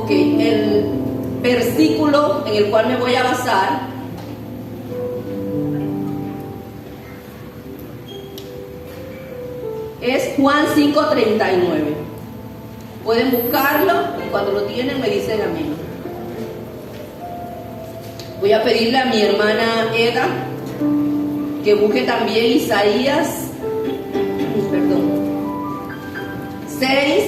Ok, el versículo en el cual me voy a basar es Juan 5:39. Pueden buscarlo y cuando lo tienen me dicen amén. Voy a pedirle a mi hermana Eda que busque también Isaías 6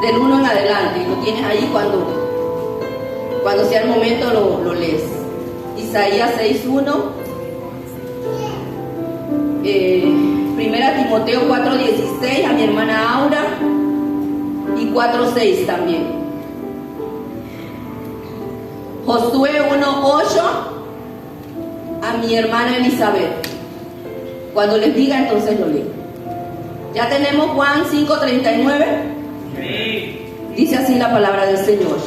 del 1 en adelante, y lo tienes ahí cuando sea el momento lo lees. Isaías 6:1, Primera Timoteo 4:16 a mi hermana Aura y 4:6 también. Josué 1:8 a mi hermana Elizabeth. Cuando les diga, entonces lo leo. Ya tenemos Juan 5:39. Sí. Dice así la palabra del Señor.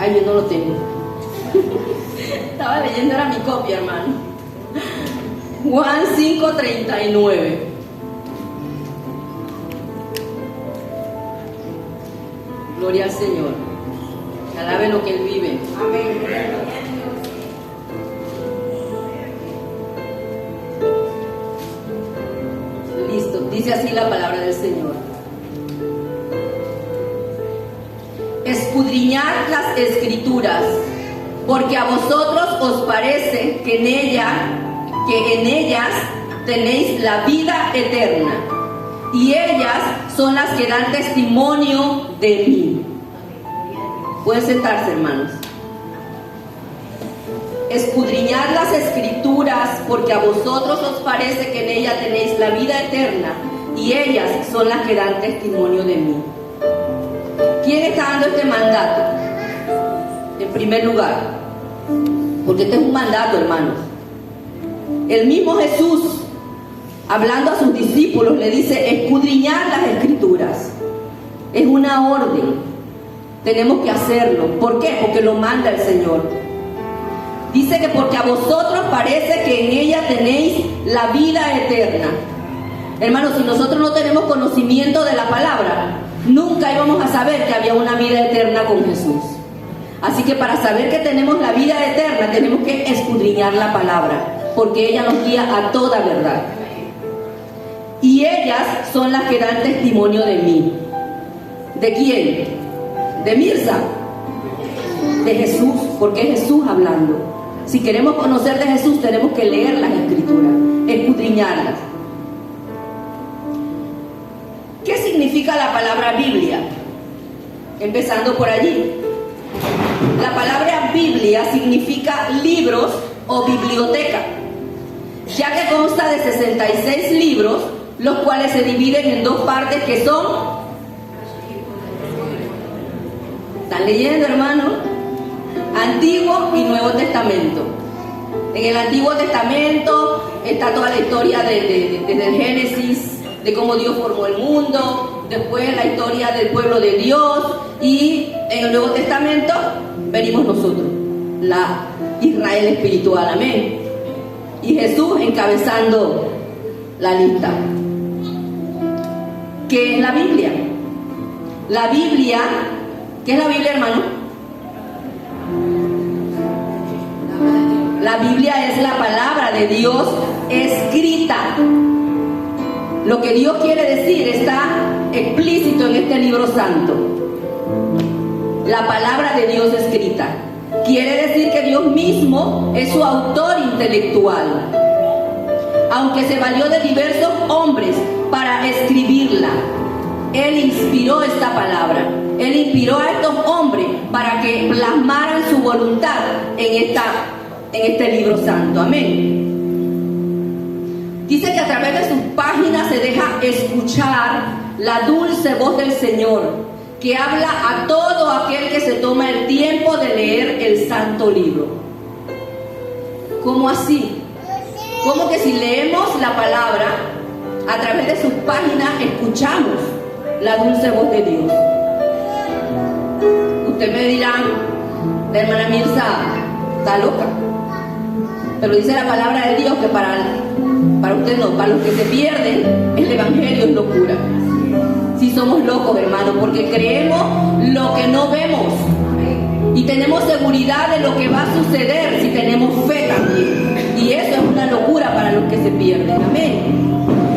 Ay, yo no lo tengo. Estaba leyendo, era mi copia, hermano. Juan 5:39. Gloria al Señor. Que alabe lo que Él vive. Amén. Listo. Dice así la palabra del Señor. Escudriñad las Escrituras, porque a vosotros os parece que en ellas tenéis la vida eterna, y ellas son las que dan testimonio de mí. Pueden sentarse, hermanos. Escudriñad las Escrituras, porque a vosotros os parece que en ellas tenéis la vida eterna, y ellas son las que dan testimonio de mí. ¿Quién está dando este mandato? En primer lugar, porque este es un mandato, hermanos. El mismo Jesús, hablando a sus discípulos, le dice: escudriñar las Escrituras. Es una orden. Tenemos que hacerlo. ¿Por qué? Porque lo manda el Señor. Dice que porque a vosotros parece que en ella tenéis la vida eterna. Hermanos, si nosotros no tenemos conocimiento de la palabra, nunca íbamos a saber que había una vida eterna con Jesús. Así que para saber que tenemos la vida eterna, tenemos que escudriñar la palabra, porque ella nos guía a toda verdad. Y ellas son las que dan testimonio de mí. ¿De quién? De Mirza. De Jesús, porque es Jesús hablando. Si queremos conocer de Jesús, tenemos que leer las Escrituras, escudriñarlas. ¿Qué significa la palabra Biblia? Empezando por allí. La palabra Biblia significa libros o biblioteca, ya que consta de 66 libros, los cuales se dividen en dos partes que son... ¿Están leyendo, hermano? Antiguo y Nuevo Testamento. En el Antiguo Testamento está toda la historia desde el Génesis, de cómo Dios formó el mundo, después la historia del pueblo de Dios, y en el Nuevo Testamento venimos nosotros, la Israel espiritual, amén. Y Jesús encabezando la lista. ¿Qué es la Biblia? La Biblia, ¿qué es la Biblia, hermano? La Biblia es la palabra de Dios escrita. Lo que Dios quiere decir está explícito en este libro santo. La palabra de Dios escrita. Quiere decir que Dios mismo es su autor intelectual. Aunque se valió de diversos hombres para escribirla, Él inspiró esta palabra. Él inspiró a estos hombres para que plasmaran su voluntad en este libro santo. Amén. Dice que a través de sus páginas se deja escuchar la dulce voz del Señor, que habla a todo aquel que se toma el tiempo de leer el santo libro. ¿Cómo así? ¿Cómo que si leemos la palabra, a través de sus páginas escuchamos la dulce voz de Dios? Usted me dirá, la hermana Mirza está loca. Pero dice la palabra de Dios que para usted no, para los que se pierden, el evangelio es locura. Si somos locos, hermano, porque creemos lo que no vemos. Y tenemos seguridad de lo que va a suceder si tenemos fe también. Y eso es una locura para los que se pierden. Amén.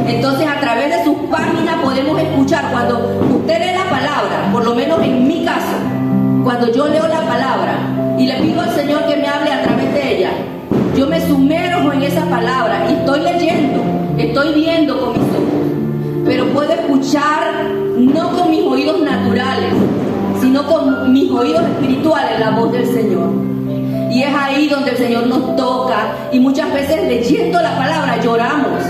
Entonces, a través de sus páginas podemos escuchar. Cuando usted lee la palabra, por lo menos en mi caso, cuando yo leo la palabra y le pido al Señor que me hable a través de ella, yo me sumerjo en esa palabra y estoy leyendo, estoy viendo con mis ojos, pero puedo escuchar no con mis oídos naturales, sino con mis oídos espirituales la voz del Señor. Y es ahí donde el Señor nos toca, y muchas veces leyendo la palabra lloramos,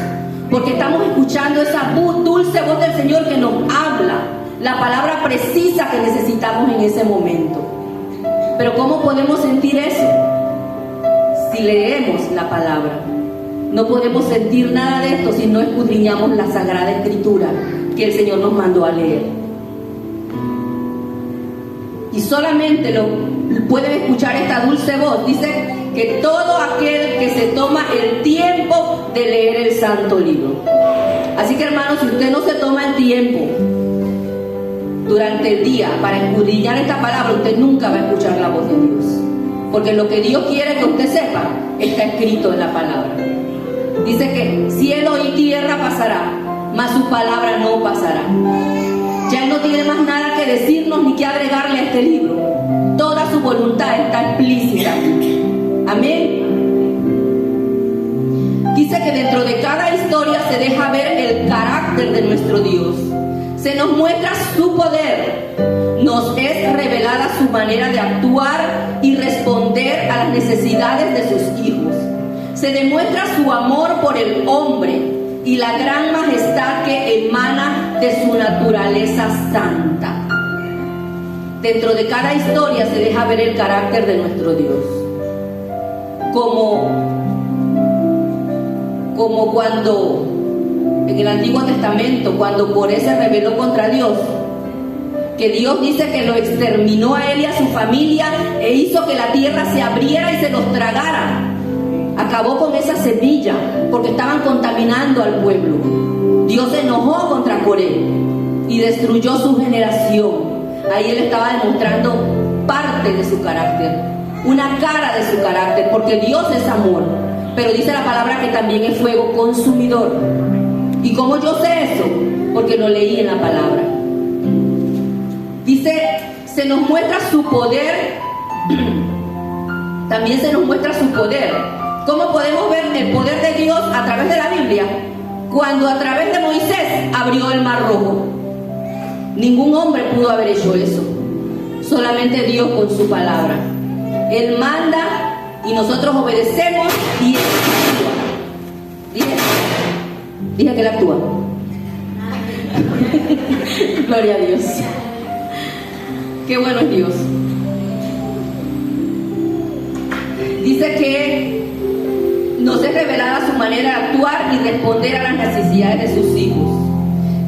porque estamos escuchando esa dulce voz del Señor que nos habla, la palabra precisa que necesitamos en ese momento. Pero ¿cómo podemos sentir eso? Si leemos la palabra. No podemos sentir nada de esto si no escudriñamos la Sagrada Escritura que el Señor nos mandó a leer. Y solamente pueden escuchar esta dulce voz. Dice que todo aquel que se toma el tiempo de leer el santo libro. Así que, hermanos, si usted no se toma el tiempo durante el día para escudriñar esta palabra, usted nunca va a escuchar la voz de Dios. Porque lo que Dios quiere que usted sepa está escrito en la palabra. Dice que cielo y tierra pasará, mas su palabra no pasará. Ya Él no tiene más nada que decirnos ni que agregarle a este libro. Toda su voluntad está explícita. Amén. Dice que dentro de cada historia se deja ver el carácter de nuestro Dios. Se nos muestra su poder. Nos es revelada su manera de actuar y responder a las necesidades de sus hijos. Se demuestra su amor por el hombre y la gran majestad que emana de su naturaleza santa. Dentro de cada historia se deja ver el carácter de nuestro Dios. Como cuando en el Antiguo Testamento, cuando Coré se rebeló contra Dios, que Dios dice que lo exterminó a él y a su familia e hizo que la tierra se abriera y se los tragara. Acabó con esa semilla porque estaban contaminando al pueblo. Dios se enojó contra Coré y destruyó su generación. Ahí Él estaba demostrando parte de su carácter, una cara de su carácter, porque Dios es amor, pero dice la palabra que también es fuego consumidor. ¿Y cómo yo sé eso? Porque lo leí en la palabra. Dice, se nos muestra su poder, también se nos muestra su poder. ¿Cómo podemos ver el poder de Dios a través de la Biblia? Cuando a través de Moisés abrió el mar rojo. Ningún hombre pudo haber hecho eso, solamente Dios con su palabra. Él manda y nosotros obedecemos y Él actúa. Dije que Él actúa. Gloria a Dios. Qué bueno es Dios. Dice que nos es revelada su manera de actuar y responder a las necesidades de sus hijos.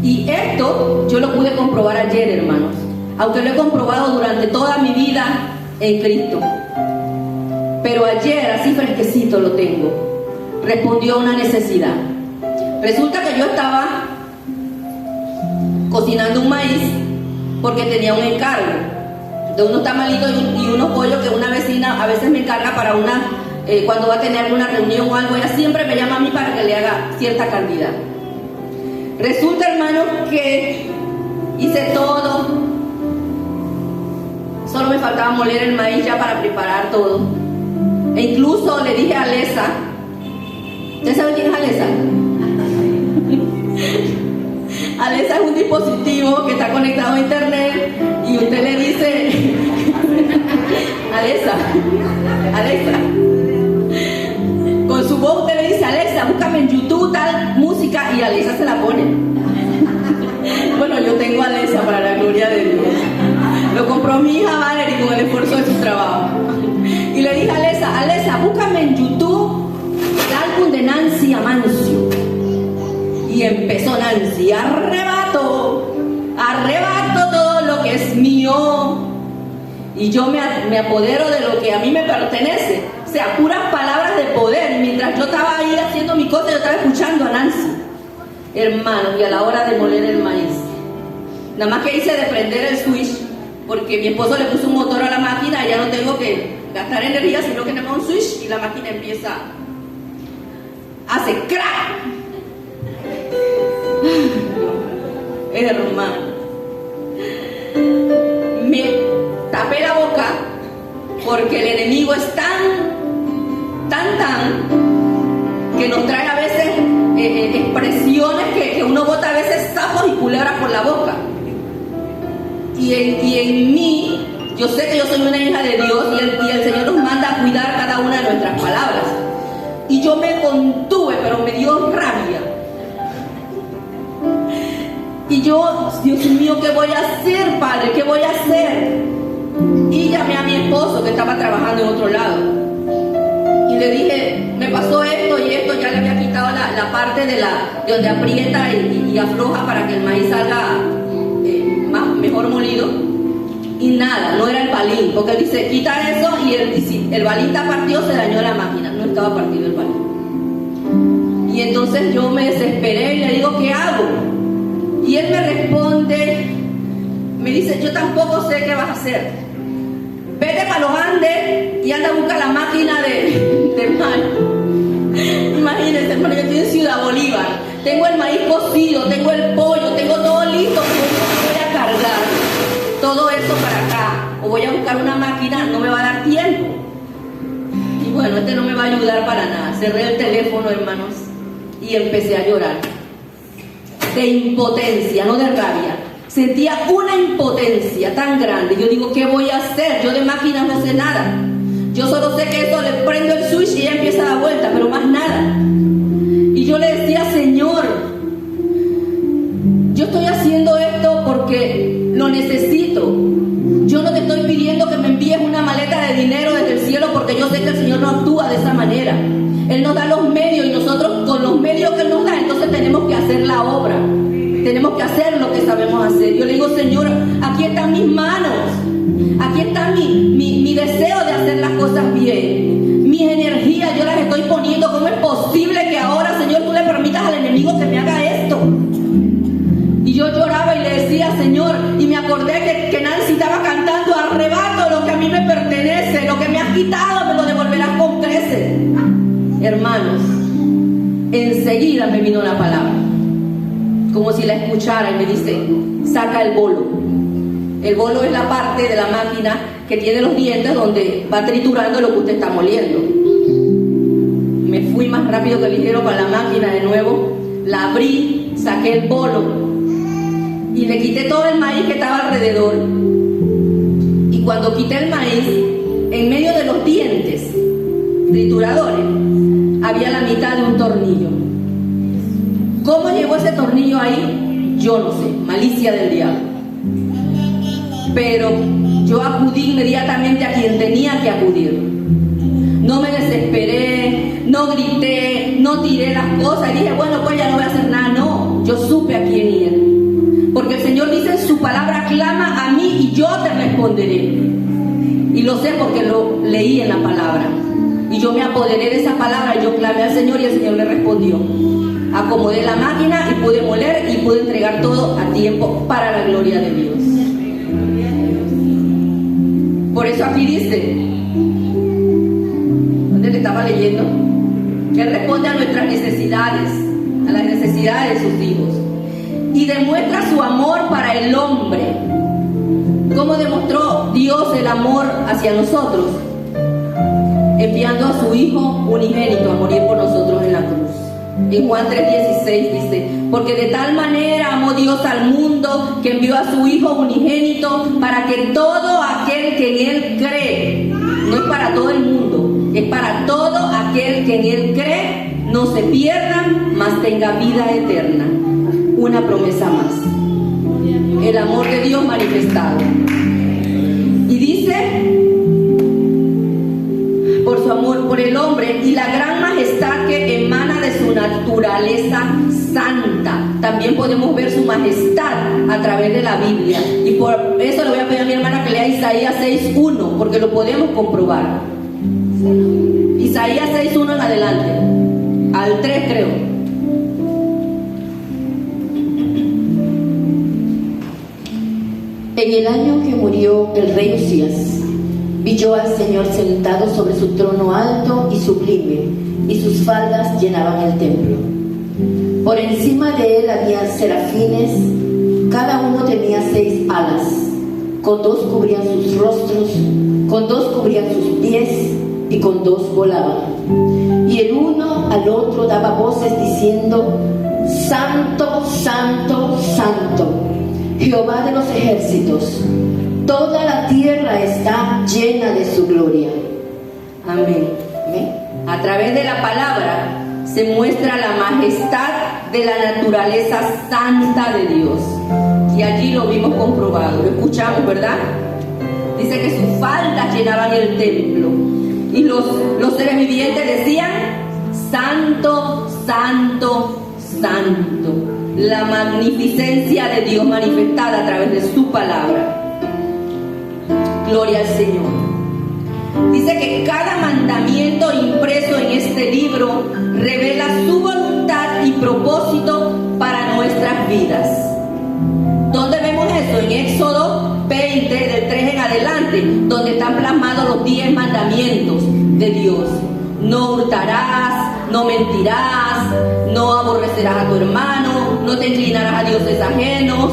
Y esto yo lo pude comprobar ayer, hermanos, aunque lo he comprobado durante toda mi vida en Cristo. Pero ayer, así fresquecito lo tengo, respondió a una necesidad. Resulta que yo estaba cocinando un maíz porque tenía un encargo de unos tamalitos y unos pollos que una vecina a veces me encarga para cuando va a tener alguna reunión o algo. Ella siempre me llama a mí para que le haga cierta cantidad. Resulta, hermano, que hice todo. Solo me faltaba moler el maíz ya para preparar todo. E incluso le dije a Alesa, ¿usted sabe quién es Alesa? Alesa es un dispositivo que está conectado a internet y usted le dice Alesa, con su voz usted le dice Alesa, búscame en YouTube tal música y Alesa se la pone. Bueno, yo tengo a Alesa para la gloria de Dios. Lo compró mi hija Valerie con el esfuerzo de su trabajo. Y le dije a Alesa, búscame en YouTube el álbum de Nancy Amancio. Y empezó Nancy, arrebato todo lo que es mío. Y yo me apodero de lo que a mí me pertenece. O sea, puras palabras de poder. Y mientras yo estaba ahí haciendo mi cosa, yo estaba escuchando a Nancy. Hermano, y a la hora de moler el maíz, Nada más que hice de prender el switch, porque mi esposo le puso un motor a la máquina y ya no tengo que gastar energía, sino que nada más un switch y la máquina empieza, hace crack. Hermano, me tapé la boca porque el enemigo es tan que nos trae a veces expresiones que uno bota a veces sapos y culebras por la boca. Y en mí, yo sé que yo soy una hija de Dios y el Señor nos manda a cuidar cada una de nuestras palabras. Y yo me contuve, pero me dio rabia. Y yo, Dios mío, ¿qué voy a hacer, Padre? ¿Qué voy a hacer? Y llamé a mi esposo que estaba trabajando en otro lado. Y le dije, me pasó esto y esto, ya le había quitado la parte de donde aprieta y afloja para que el maíz salga mejor molido. Y nada, no era el balín, porque él dice, quita eso y si el balín está partido, se dañó la máquina, no estaba partido el balín. Y entonces yo me desesperé y le digo, ¿qué hago? Y él me responde, me dice, yo tampoco sé qué vas a hacer. Vete para los Andes y anda a buscar la máquina de maíz. Imagínense, hermano, yo estoy en Ciudad Bolívar, tengo el maíz cocido, tengo el pollo, tengo todo listo, voy a cargar todo eso para acá, o voy a buscar una máquina, no me va a dar tiempo. Y bueno, no me va a ayudar para nada. Cerré el teléfono, hermanos, y empecé a llorar. De impotencia, no de rabia. Sentía una impotencia tan grande. Yo digo, ¿qué voy a hacer? Yo de máquinas no sé nada. Yo solo sé que esto le prendo el switch y ella empieza a dar vuelta, pero más nada. Y yo le decía, Señor, yo estoy haciendo esto porque lo necesito. Yo no te estoy pidiendo que me envíes una maleta de dinero desde el cielo, porque yo sé que el Señor no actúa de esa manera. Él nos da los medios y nosotros con los medios que Él nos da, entonces tenemos que hacer la obra. Tenemos que hacer lo que sabemos hacer. Yo le digo, Señor, aquí están mis manos. Aquí está mi deseo de hacer las cosas bien. Mis energías yo las estoy poniendo. ¿Cómo es posible que ahora, Señor, tú le permitas al enemigo que me haga esto? Y yo lloraba y le decía, Señor, y me acordé que Nancy estaba cantando, arrebato lo que a mí me pertenece, lo que me has quitado me lo devolverás con creces. Hermanos, enseguida me vino la palabra, como si la escuchara, y me dice, saca el bolo. El bolo es la parte de la máquina que tiene los dientes donde va triturando lo que usted está moliendo. Me fui más rápido que ligero para la máquina de nuevo, la abrí, saqué el bolo y le quité todo el maíz que estaba alrededor. Y cuando quité el maíz, en medio de los dientes trituradores había la mitad de un tornillo. ¿Cómo llegó ese tornillo ahí? Yo no sé, malicia del diablo. Pero yo acudí inmediatamente a quien tenía que acudir. No me desesperé, no grité, no tiré las cosas y dije, bueno, pues ya no voy a hacer nada. No, yo supe a quién ir. Porque el Señor dice en su palabra, clama a mí y yo te responderé. Y lo sé porque lo leí en la palabra. Y yo me apoderé de esa palabra y yo clamé al Señor y el Señor me respondió. Acomodé la máquina y pude moler y pude entregar todo a tiempo para la gloria de Dios. Por eso aquí dice, donde le estaba leyendo, que Él responde a nuestras necesidades, a las necesidades de sus hijos, y demuestra su amor para el hombre. ¿Cómo demostró Dios el amor hacia nosotros? Enviando a su Hijo unigénito a morir por nosotros en la cruz. En Juan 3:16 dice, porque de tal manera amó Dios al mundo que envió a su Hijo unigénito para que todo aquel que en Él cree, no es para todo el mundo, es para todo aquel que en Él cree, no se pierda, mas tenga vida eterna. Una promesa más. El amor de Dios manifestado. Y dice, por su amor por el hombre y la gran majestad que emana de su naturaleza santa. También podemos ver su majestad a través de la Biblia. Y por eso le voy a pedir a mi hermana que lea Isaías 6:1, porque lo podemos comprobar. Isaías 6:1 en adelante. Al 3 creo. En el año que murió el rey Usías, vi yo al Señor sentado sobre su trono alto y sublime, y sus faldas llenaban el templo. Por encima de él había serafines, cada uno tenía 6 alas, con 2 cubrían sus rostros, con 2 cubrían sus pies, y con 2 volaban. Y el uno al otro daba voces diciendo: Santo, Santo, Santo, Jehová de los ejércitos, toda la tierra está llena de su gloria. Amén. Amén. A través de la palabra se muestra la majestad de la naturaleza santa de Dios. Y allí lo vimos comprobado, lo escuchamos, ¿verdad? Dice que sus faldas llenaban el templo. Y los seres vivientes decían: Santo, Santo, Santo. La magnificencia de Dios manifestada a través de su palabra. Gloria al Señor. Dice que cada mandamiento impreso en este libro revela su voluntad y propósito para nuestras vidas. ¿Dónde vemos eso? En Éxodo 20, del 3 en adelante, donde están plasmados los 10 mandamientos de Dios. No hurtarás, no mentirás, no aborrecerás a tu hermano, no te inclinarás a dioses ajenos,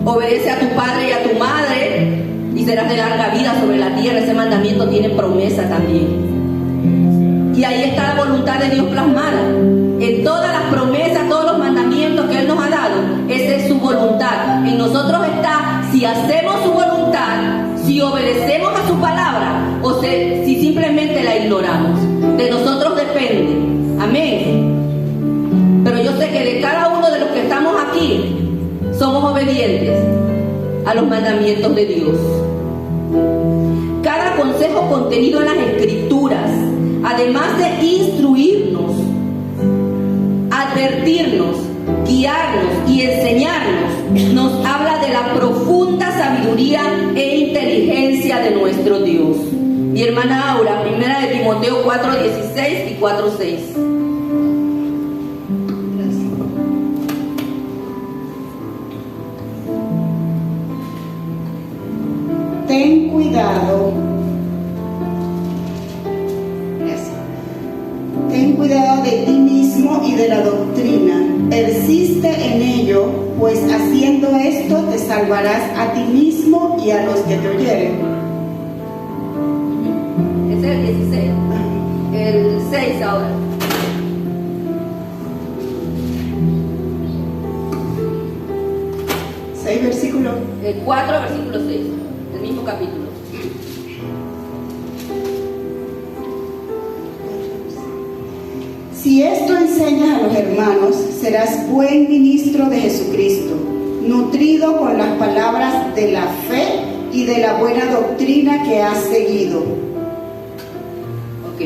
obedece a tu padre y a tu madre y serás de larga vida sobre la tierra. Ese mandamiento tiene promesa también. Y ahí está la voluntad de Dios plasmada. En todas las promesas, todos los mandamientos que Él nos ha dado, esa es su voluntad. En nosotros está si hacemos su voluntad, si obedecemos a su palabra o si simplemente la ignoramos. De nosotros depende. Amén. Pero yo sé que de cada uno de los que estamos aquí somos obedientes a los mandamientos de Dios. Cada consejo contenido en las Escrituras, además de instruirnos, advertirnos, guiarnos y enseñarnos, nos habla de la profunda sabiduría e inteligencia de nuestro Dios. Mi hermana Aura, 1 de Timoteo 4:16 y 4:6. Ten cuidado. Ten cuidado de ti mismo y de la doctrina. Persiste en ello, pues haciendo esto te salvarás a ti mismo y a los que te oyeren. Ese es el 16. El 6 ahora. ¿6 versículos? El 4, versículo 6. El mismo capítulo. Si esto enseñas a los hermanos, serás buen ministro de Jesucristo, nutrido con las palabras de la fe y de la buena doctrina que has seguido. Ok.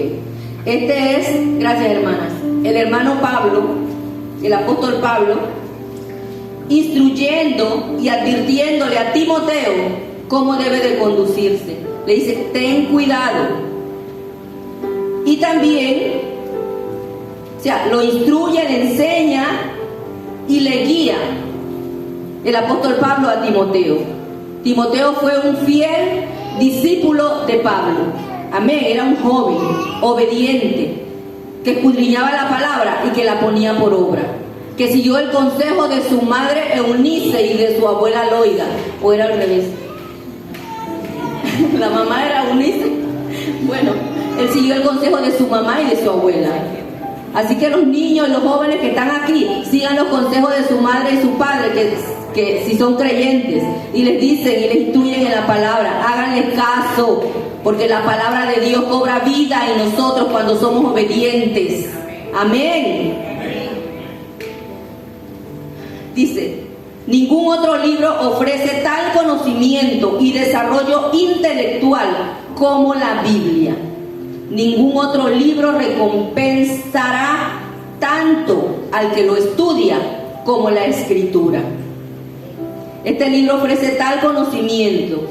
Este es, gracias hermanas, el hermano Pablo, el apóstol Pablo, instruyendo y advirtiéndole a Timoteo cómo debe de conducirse. Le dice: ten cuidado. Y también, o sea, lo instruye, le enseña y le guía el apóstol Pablo a Timoteo. Timoteo fue un fiel discípulo de Pablo. Amén. Era un joven obediente que escudriñaba la palabra y que la ponía por obra, que siguió el consejo de su madre Eunice y de su abuela Loida. ¿O era al revés? La mamá era Eunice. Bueno, él siguió el consejo de su mamá y de su abuela. Así que los niños y los jóvenes que están aquí, sigan los consejos de su madre y su padre, que si son creyentes, y les dicen y les instruyen en la palabra, háganle caso, porque la palabra de Dios cobra vida en nosotros cuando somos obedientes. Amén. Dice: ningún otro libro ofrece tal conocimiento y desarrollo intelectual como la Biblia. Ningún otro libro recompensará tanto al que lo estudia como la Escritura. Este libro ofrece tal conocimiento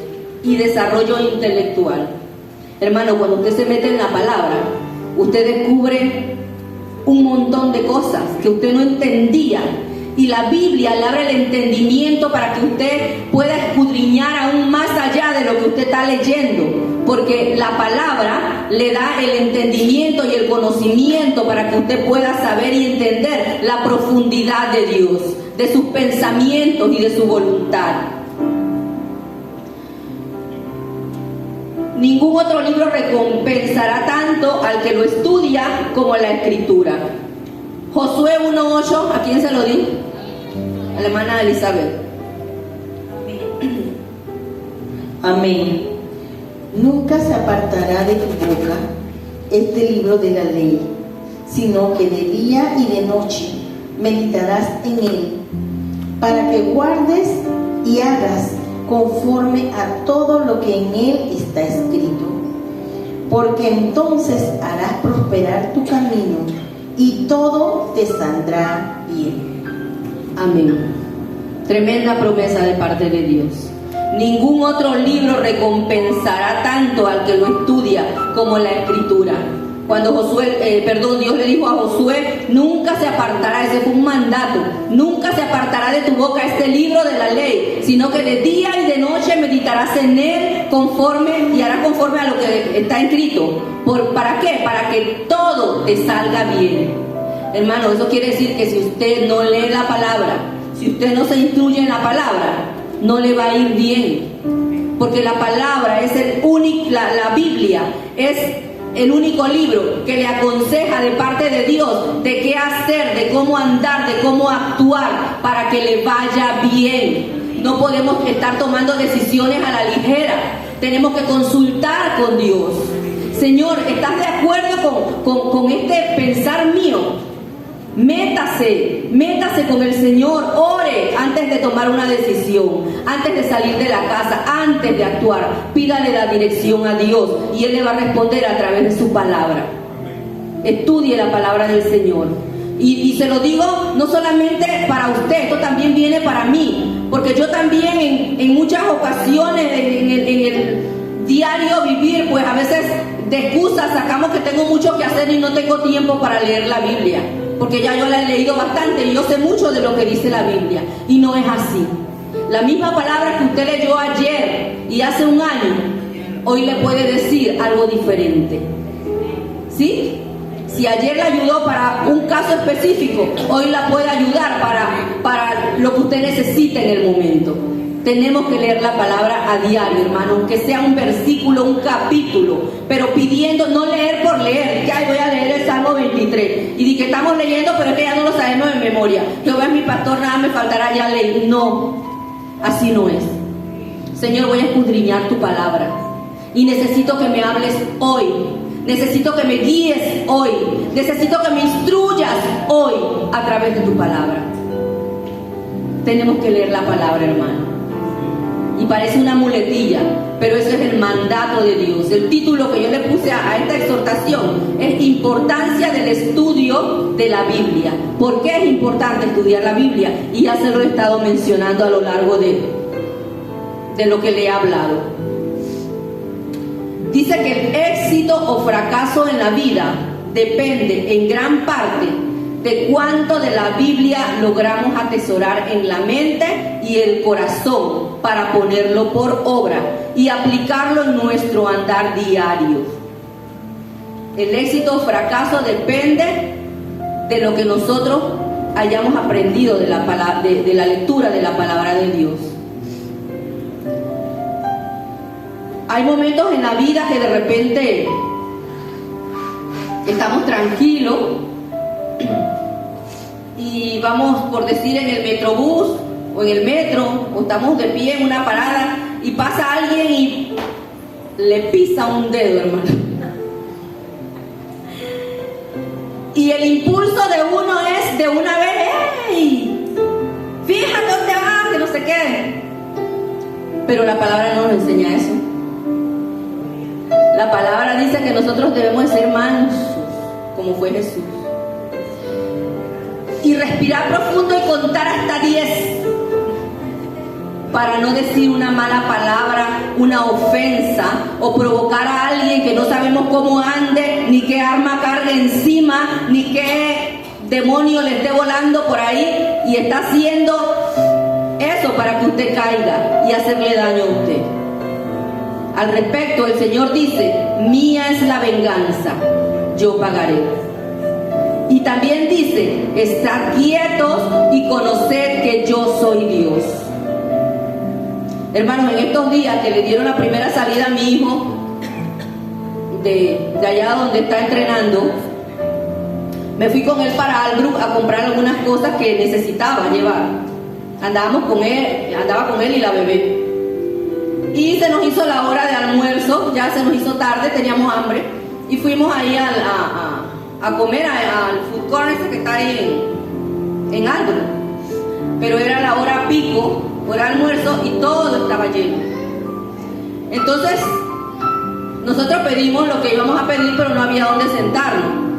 y desarrollo intelectual. Hermano, cuando usted se mete en la palabra, usted descubre un montón de cosas que usted no entendía Y la Biblia le abre el entendimiento para que usted pueda escudriñar aún más allá de lo que usted está leyendo. Porque la palabra le da el entendimiento y el conocimiento para que usted pueda saber y entender la profundidad de Dios, de sus pensamientos y de su voluntad. Ningún otro libro recompensará tanto al que lo estudia como la Escritura. Josué 1:8, ¿a quién se lo di? A la hermana Elizabeth. Amén. Nunca se apartará de tu boca este libro de la ley, sino que de día y de noche meditarás en él, para que guardes y hagas conforme a todo lo que en él está escrito, porque entonces harás prosperar tu camino y todo te saldrá bien. Amén. Tremenda promesa de parte de Dios. Ningún otro libro recompensará tanto al que lo estudia como la Escritura. Cuando Dios le dijo a Josué, nunca se apartará, ese fue un mandato, nunca se apartará de tu boca este libro de la ley, sino que de día y de noche meditarás en él y harás conforme a lo que está escrito. ¿Para qué? Para que todo te salga bien. Hermano, eso quiere decir que si usted no lee la palabra, si usted no se instruye en la palabra, no le va a ir bien. Porque la palabra es la Biblia es el único libro que le aconseja de parte de Dios de qué hacer, de cómo andar, de cómo actuar para que le vaya bien. No podemos estar tomando decisiones a la ligera. Tenemos que consultar con Dios. Señor, ¿estás de acuerdo con este pensar mío? Métase con el Señor, ore antes de tomar una decisión, antes de salir de la casa, antes de actuar. Pídale la dirección a Dios y Él le va a responder a través de su palabra. Estudie la palabra del Señor. Y se lo digo no solamente para usted, esto también viene para mí, porque yo también en muchas ocasiones en el diario vivir, pues a veces de excusas sacamos que tengo mucho que hacer y no tengo tiempo para leer la Biblia. Porque ya yo la he leído bastante y yo sé mucho de lo que dice la Biblia. Y no es así. La misma palabra que usted leyó ayer y hace un año, hoy le puede decir algo diferente. ¿Sí? Si ayer le ayudó para un caso específico, hoy la puede ayudar para lo que usted necesite en el momento. Tenemos que leer la palabra a diario, hermano, aunque sea un versículo, un capítulo, pero pidiendo, no leer por leer, que voy a leer el Salmo 23, y di que estamos leyendo, pero es que ya no lo sabemos de memoria. Jehová es mi pastor, nada me faltará, ya leí. No, así no es. Señor, voy a escudriñar tu palabra, y necesito que me hables hoy, necesito que me guíes hoy, necesito que me instruyas hoy a través de tu palabra. Tenemos que leer la palabra, hermano. Y parece una muletilla, pero ese es el mandato de Dios. El título que yo le puse a esta exhortación es Importancia del estudio de la Biblia. ¿Por qué es importante estudiar la Biblia? Y ya se lo he estado mencionando a lo largo de lo que le he hablado. Dice que el éxito o fracaso en la vida depende en gran parte de cuánto de la Biblia logramos atesorar en la mente y el corazón para ponerlo por obra y aplicarlo en nuestro andar diario. El éxito o fracaso depende de lo que nosotros hayamos aprendido de la lectura de la palabra de Dios. Hay momentos en la vida que de repente estamos tranquilos y vamos, por decir, en el metrobús o en el metro, o estamos de pie en una parada y pasa alguien y le pisa un dedo, hermano. Y el impulso de uno es de una vez, ¡hey! Fíjate dónde vas, que no sé qué. Pero la palabra no nos enseña eso. La palabra dice que nosotros debemos de ser mansos, como fue Jesús. Y respirar profundo y contar hasta 10 para no decir una mala palabra, una ofensa o provocar a alguien que no sabemos cómo ande, ni qué arma cargue encima, ni qué demonio le esté volando por ahí y está haciendo eso para que usted caiga y hacerle daño a usted. Al respecto, el Señor dice: mía es la venganza, yo pagaré. Y también dice: estad quietos y conoced que yo soy Dios. Hermanos, en estos días que le dieron la primera salida a mi hijo de allá donde está entrenando, me fui con él para Albrook a comprar algunas cosas que necesitaba llevar. Andaba con él y la bebé. Y se nos hizo la hora de almuerzo, ya se nos hizo tarde, teníamos hambre. Y fuimos ahí a comer al food court ese que está ahí en Albrook. Pero era la hora pico, hora de almuerzo, y todo estaba lleno. Entonces, nosotros pedimos lo que íbamos a pedir, pero no había dónde sentarnos.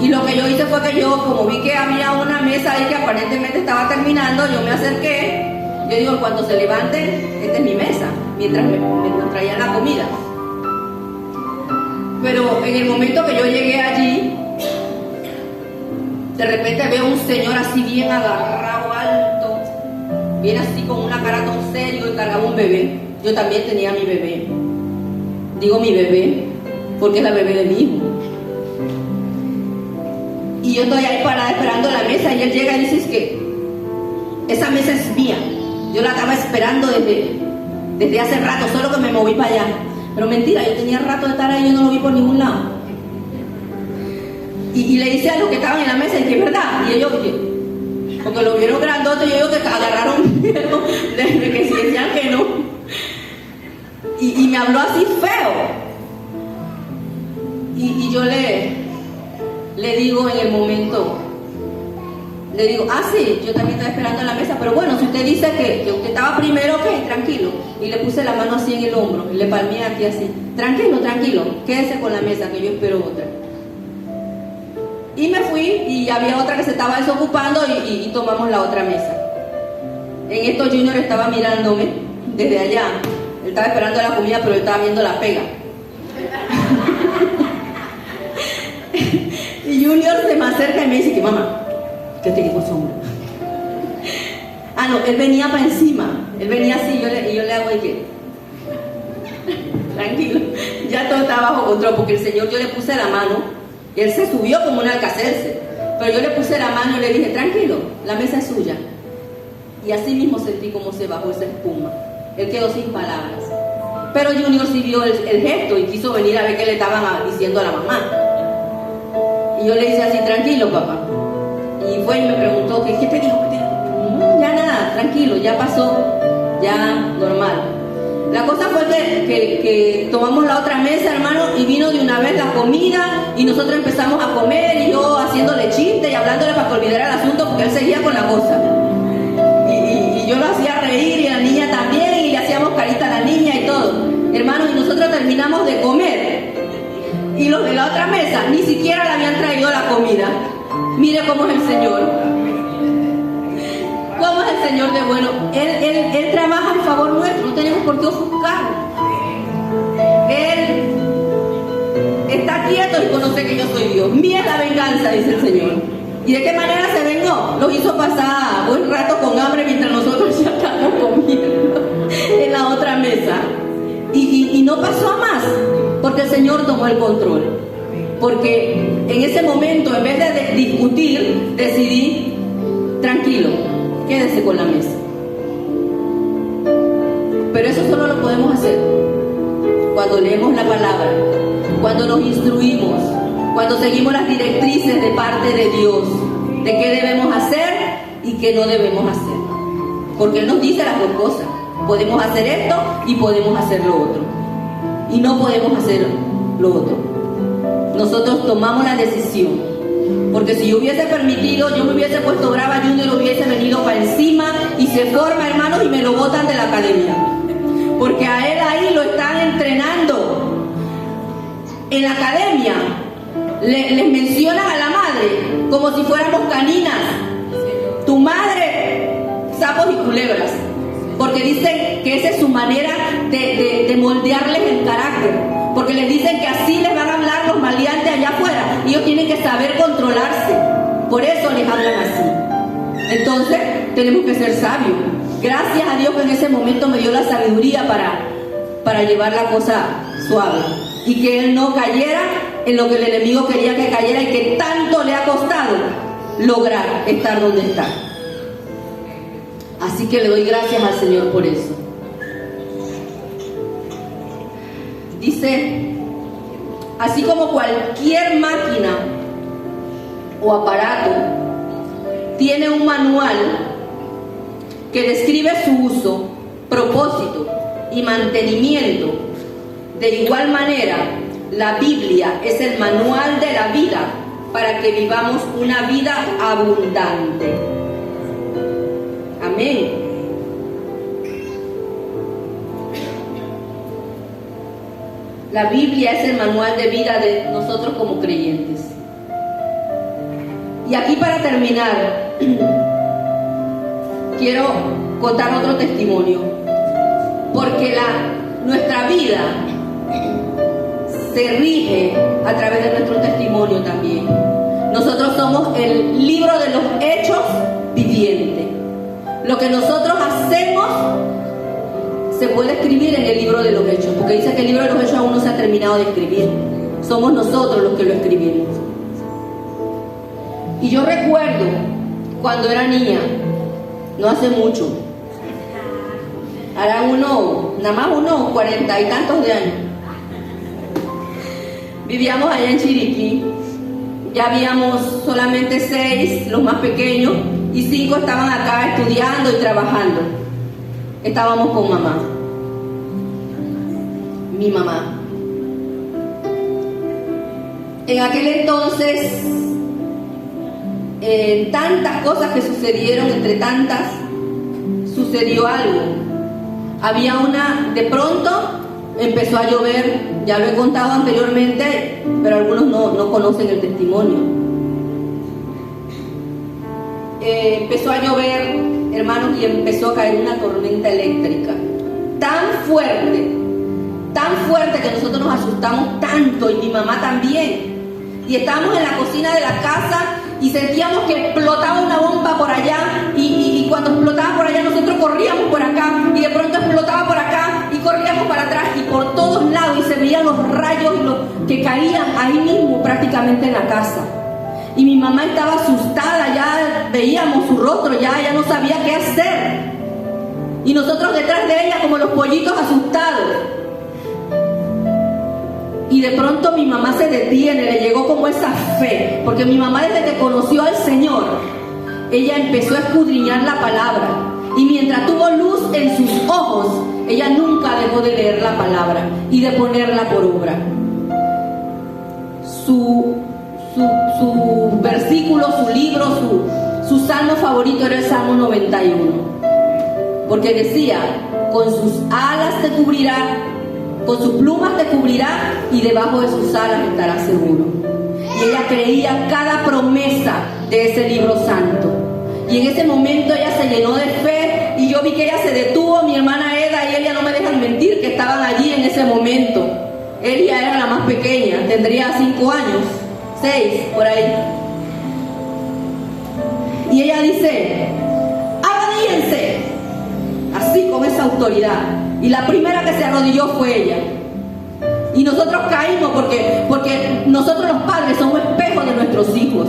Y lo que yo hice fue que yo, como vi que había una mesa ahí que aparentemente estaba terminando, yo me acerqué. Yo digo, cuando se levanten, esta es mi mesa, mientras me traían la comida. Pero en el momento que yo llegué allí, de repente veo un señor así bien agarrado, alto, bien así con una cara tan serio, y cargaba un bebé. Yo también tenía mi bebé. Digo mi bebé, porque es la bebé de mi hijo. Y yo estoy ahí parada esperando la mesa, y él llega y dice: es que esa mesa es mía. Yo la estaba esperando desde hace rato, solo que me moví para allá. Pero mentira, yo tenía rato de estar ahí, yo no lo vi por ningún lado. Y le dice a los que estaban en la mesa: y que es verdad. Y ellos, porque lo vieron grandote, y ellos que agarraron miedo desde que si decían que no. Y me habló así feo. Y yo le digo en el momento, le digo: ah, sí, yo también estaba esperando en la mesa, pero bueno, si usted dice que usted estaba primero, ok, tranquilo. Y le puse la mano así en el hombro, y le palmeé aquí así: tranquilo, quédese con la mesa, que yo espero otra. Y me fui, y había otra que se estaba desocupando, y tomamos la otra mesa. En esto Junior estaba mirándome desde allá. Él estaba esperando la comida, pero él estaba viendo la pega. Y Junior se me acerca y me dice: que mamá, ¿qué te dijo sombra? Ah, no, él venía para encima. Él venía así, y yo le hago el que tranquilo, ya todo está bajo control, porque el Señor, yo le puse la mano, y él se subió como un alcacerse, pero yo le puse la mano y le dije: tranquilo, la mesa es suya. Y así mismo sentí como se bajó esa espuma. Él quedó sin palabras. Pero Junior sí vio el gesto y quiso venir a ver qué le estaban diciendo a la mamá. Y yo le hice así: tranquilo, papá. Y fue y me preguntó: ¿qué te dijo? Ya nada, tranquilo, ya pasó, ya normal. La cosa fue que tomamos la otra mesa, hermano, y vino de una vez la comida, y nosotros empezamos a comer, y yo haciéndole chiste y hablándole para que olvidara el asunto, porque él seguía con la cosa. Y yo lo hacía reír, y la niña también, y le hacíamos carita a la niña y todo. Hermano, y nosotros terminamos de comer, y los de la otra mesa ni siquiera le habían traído la comida. Mire cómo es el Señor. ¿Cómo es el Señor de bueno? Él trabaja en favor nuestro, no tenemos por qué ofuscarlo. Él está quieto y conoce que yo soy Dios. Mía es la venganza, dice el Señor. ¿Y de qué manera se vengó? Los hizo pasar buen rato con hambre mientras nosotros ya estábamos comiendo en la otra mesa. Y no pasó a más, porque el Señor tomó el control. Porque en ese momento, en vez de discutir, decidí: tranquilo, quédese con la mesa. Pero eso solo lo podemos hacer cuando leemos la palabra, cuando nos instruimos, cuando seguimos las directrices de parte de Dios, de qué debemos hacer y qué no debemos hacer. Porque Él nos dice las dos cosas: podemos hacer esto y podemos hacer lo otro. Y no podemos hacer lo otro. Nosotros tomamos la decisión. Porque si yo hubiese permitido, yo me hubiese puesto brava, Junior hubiese venido para encima y se forma, hermanos, y me lo botan de la academia. Porque a él ahí lo están entrenando. En la academia les mencionan a la madre como si fuéramos caninas. Tu madre, sapos y culebras. Porque dicen que esa es su manera de moldearles el carácter. Porque les dicen que así les van a hablar los maleantes allá afuera. Y ellos tienen que saber controlarse. Por eso les hablan así. Entonces, tenemos que ser sabios. Gracias a Dios que en ese momento me dio la sabiduría para llevar la cosa suave. Y que él no cayera en lo que el enemigo quería que cayera y que tanto le ha costado lograr estar donde está. Así que le doy gracias al Señor por eso. Dice, así como cualquier máquina o aparato tiene un manual que describe su uso, propósito y mantenimiento, de igual manera, la Biblia es el manual de la vida para que vivamos una vida abundante. Amén. La Biblia es el manual de vida de nosotros como creyentes. Y aquí para terminar, quiero contar otro testimonio, porque nuestra vida se rige a través de nuestro testimonio también. Nosotros somos el libro de los hechos viviente. Lo que nosotros hacemos se puede escribir en el libro de los hechos, porque dice que el libro de los hechos aún no se ha terminado de escribir. Somos nosotros los que lo escribimos. Y yo recuerdo cuando era niña, no hace mucho, hará nada más unos 40 y tantos de años. Vivíamos allá en Chiriquí, ya habíamos solamente 6, los más pequeños, y 5 estaban acá estudiando y trabajando. Estábamos con mamá, mi mamá. En aquel entonces, tantas cosas que sucedieron, entre tantas, sucedió algo. Había de pronto empezó a llover, ya lo he contado anteriormente, pero algunos no conocen el testimonio. Empezó a llover, hermanos, y empezó a caer una tormenta eléctrica tan fuerte que nosotros nos asustamos tanto, y mi mamá también. Y estábamos en la cocina de la casa y sentíamos que explotaba una bomba por allá, y cuando explotaba por allá nosotros corríamos por acá, y de pronto explotaba por acá y corríamos para atrás, y por todos lados, y se veían los rayos que caían ahí mismo prácticamente en la casa. Y mi mamá estaba asustada, ya veíamos su rostro, ya no sabía qué hacer, y nosotros detrás de ella como los pollitos asustados. Y de pronto mi mamá se detiene, le llegó como esa fe, porque mi mamá desde que conoció al Señor, ella empezó a escudriñar la palabra, y mientras tuvo luz en sus ojos, ella nunca dejó de leer la palabra y de ponerla por obra. Su versículo, su libro, su salmo favorito era el Salmo 91, porque decía, con sus alas te cubrirá, con sus plumas te cubrirá, y debajo de sus alas estarás seguro. Y ella creía cada promesa de ese libro santo. Y en ese momento ella se llenó de fe, y yo vi que ella se detuvo, mi hermana Eda y Elia no me dejan mentir, que estaban allí en ese momento. Elia era la más pequeña, tendría 5 años, 6, por ahí. Y ella dice, arrodíllense, así con esa autoridad. Y la primera que se arrodilló fue ella. Y nosotros caímos porque nosotros los padres somos espejos de nuestros hijos.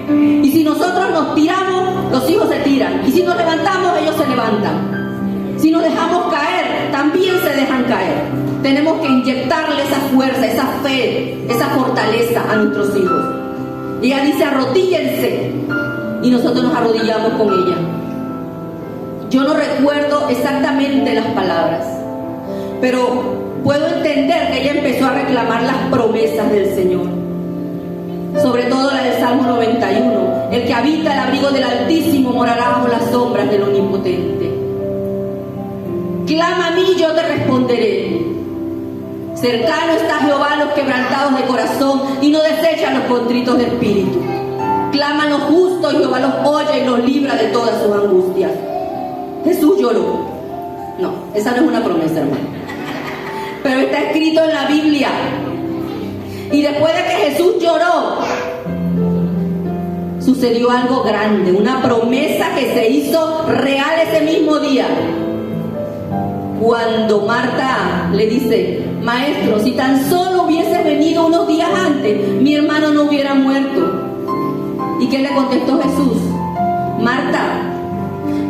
Y si nosotros nos tiramos, los hijos se tiran. Y si nos levantamos, ellos se levantan. Si nos dejamos caer, también se dejan caer. Tenemos que inyectarle esa fuerza, esa fe, esa fortaleza a nuestros hijos. Y ella dice, arrodíllense. Y nosotros nos arrodillamos con ella. Yo no recuerdo exactamente las palabras, pero puedo entender que ella empezó a reclamar las promesas del Señor, sobre todo la del Salmo 91, el que habita el abrigo del Altísimo morará bajo las sombras del Omnipotente. Clama a mí y yo te responderé. Cercano está Jehová a los quebrantados de corazón, y no desecha a los contritos de espíritu. Claman los justos y Jehová los oye y los libra de todas sus angustias. Jesús lloró. No, esa no es una promesa, hermano, pero está escrito en la Biblia. Y después de que Jesús lloró, sucedió algo grande, una promesa que se hizo real ese mismo día. Cuando Marta le dice: Maestro, si tan solo hubiese venido unos días antes, mi hermano no hubiera muerto. ¿Y qué le contestó Jesús? Marta,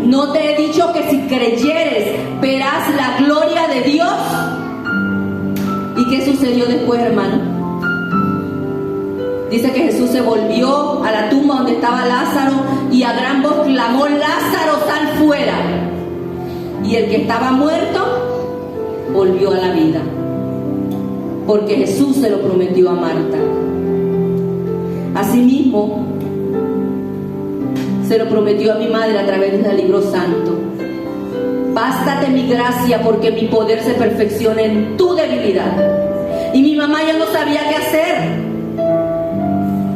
¿no te he dicho que si creyeres verás la gloria de Dios? ¿Y qué sucedió después, hermano? Dice que Jesús se volvió a la tumba donde estaba Lázaro y a gran voz clamó: Lázaro, sal fuera. Y el que estaba muerto volvió a la vida, porque Jesús se lo prometió a Marta. Asimismo, se lo prometió a mi madre a través del libro santo. Bástate mi gracia, porque mi poder se perfecciona en tu debilidad. Y mi mamá ya no sabía qué hacer.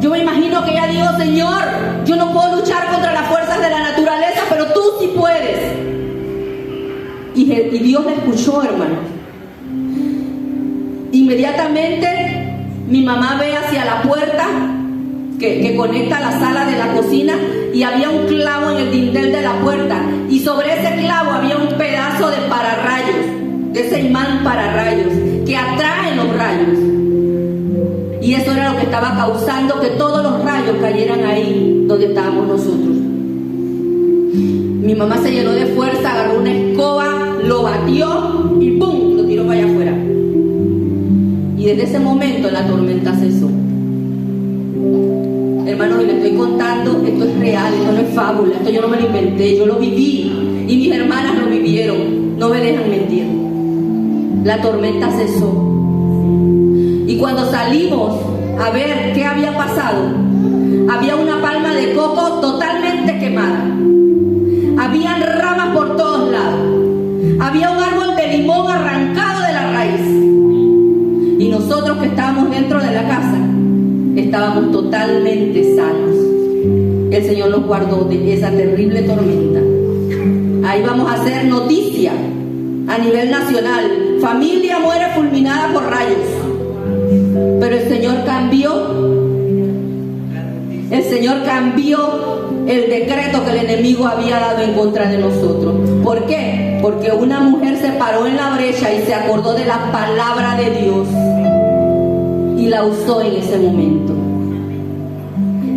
Yo me imagino que ella dijo: Señor, yo no puedo luchar contra las fuerzas de la naturaleza, pero tú sí puedes. Y Dios la escuchó, hermano. Inmediatamente mi mamá ve hacia la puerta que conecta la sala de la cocina, y había un clavo en el dintel de la puerta, y sobre ese clavo había un pedazo de pararrayos, de ese imán pararrayos que atraen los rayos, y eso era lo que estaba causando que todos los rayos cayeran ahí donde estábamos nosotros. Mi mamá se llenó de fuerza, agarró una escoba, lo batió y ¡pum!, lo tiró para allá afuera. Y desde ese momento la tormenta cesó. Hermanos, y le estoy contando, esto es real, esto no es fábula, esto yo no me lo inventé, yo lo viví y mis hermanas lo vivieron, no me dejan mentir. La tormenta cesó. Y cuando salimos a ver qué había pasado, había una palma de coco totalmente quemada. Habían ramas por todos lados. Había un árbol de limón arrancado de la raíz. Y nosotros que estábamos dentro de la casa, estábamos totalmente sanos. El Señor nos guardó de esa terrible tormenta. Ahí vamos a hacer noticia a nivel nacional. Familia muere fulminada por rayos. Pero el Señor cambió. El Señor cambió el decreto que el enemigo había dado en contra de nosotros. ¿Por qué? Porque una mujer se paró en la brecha y se acordó de la palabra de Dios y la usó en ese momento.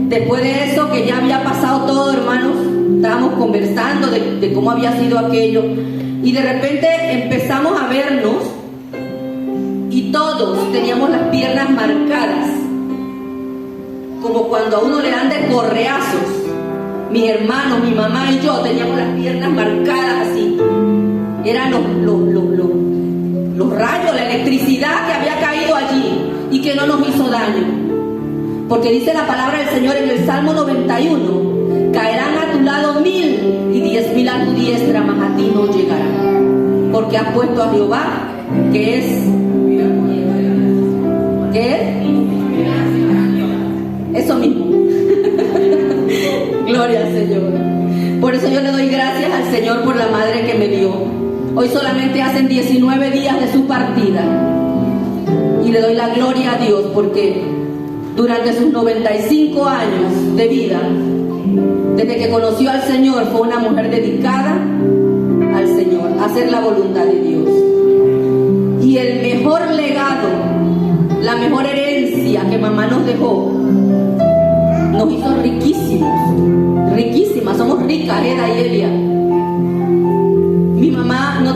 Después de eso, que ya había pasado todo, hermanos, estábamos conversando de cómo había sido aquello, y de repente empezamos a vernos y todos teníamos las piernas marcadas, como cuando a uno le dan de correazos. Mis hermanos, mi mamá y yo teníamos las piernas marcadas así. Eran los rayos, la electricidad que había caído allí y que no nos hizo daño. Porque dice la palabra del Señor en el Salmo 91: caerán a tu lado 1000 y 10,000 a tu diestra, mas a ti no llegarán. Porque has puesto a Jehová, que es eso mismo. Gloria al Señor. Por eso yo le doy gracias al Señor por la madre que me dio. Hoy solamente hacen 19 días de su partida, y le doy la gloria a Dios porque durante sus 95 años de vida, desde que conoció al Señor, fue una mujer dedicada al Señor, a hacer la voluntad de Dios. Y el mejor legado, la mejor herencia que mamá nos dejó, nos hizo riquísimas, somos ricas, Eda y Elia. Mi mamá no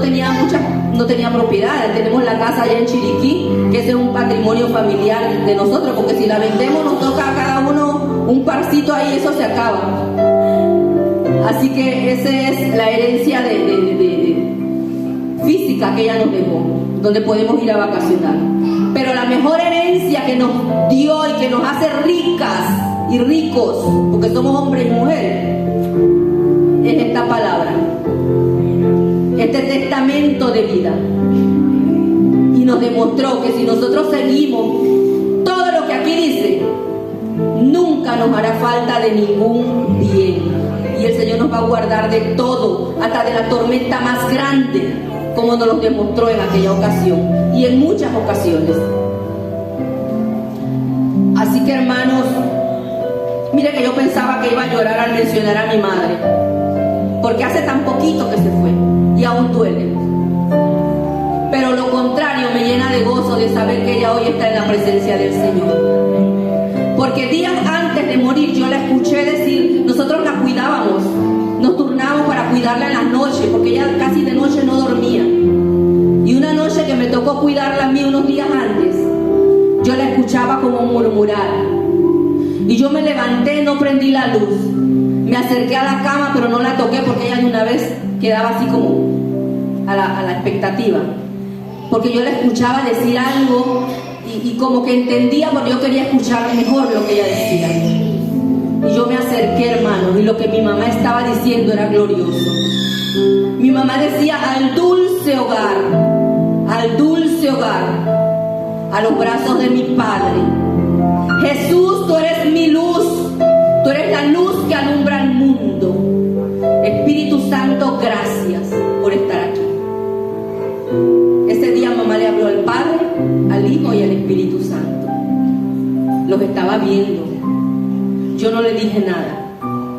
tenía propiedades, tenemos la casa allá en Chiriquí, que ese es un patrimonio familiar de nosotros, porque si la vendemos nos toca a cada uno un parcito ahí, eso se acaba. Así que esa es la herencia de física que ella nos dejó, donde podemos ir a vacacionar. Pero la mejor herencia que nos dio y que nos hace ricas y ricos, porque somos hombres y mujeres, es esta palabra, este testamento de vida. Y nos demostró que si nosotros seguimos todo lo que aquí dice, nunca nos hará falta de ningún bien. Y el Señor nos va a guardar de todo, hasta de la tormenta más grande, como nos lo demostró en aquella ocasión y en muchas ocasiones. Así que, hermanos, Mire que yo pensaba que iba a llorar al mencionar a mi madre, porque hace tan poquito que se fue y aún duele. Pero lo contrario me llena de gozo de saber que ella hoy está en la presencia del Señor. Porque días antes de morir yo la escuché decir, nosotros la cuidábamos, nos turnábamos para cuidarla en las noches, porque ella casi de noche no dormía. Y una noche que me tocó cuidarla a mí unos días antes, yo la escuchaba como murmurar. Y yo me levanté, no prendí la luz, me acerqué a la cama, pero no la toqué porque ella de una vez quedaba así como a la expectativa. Porque yo la escuchaba decir algo y como que entendía, porque yo quería escuchar mejor lo que ella decía. Y yo me acerqué, hermanos, y lo que mi mamá estaba diciendo era glorioso. Mi mamá decía, al dulce hogar, a los brazos de mi Padre. Jesús, tú eres mi luz, tú eres la luz que alumbra el mundo. Espíritu Santo, gracias por estar aquí. Ese día mamá le habló al Padre, al Hijo y al Espíritu Santo. Los estaba viendo. Yo no le dije nada.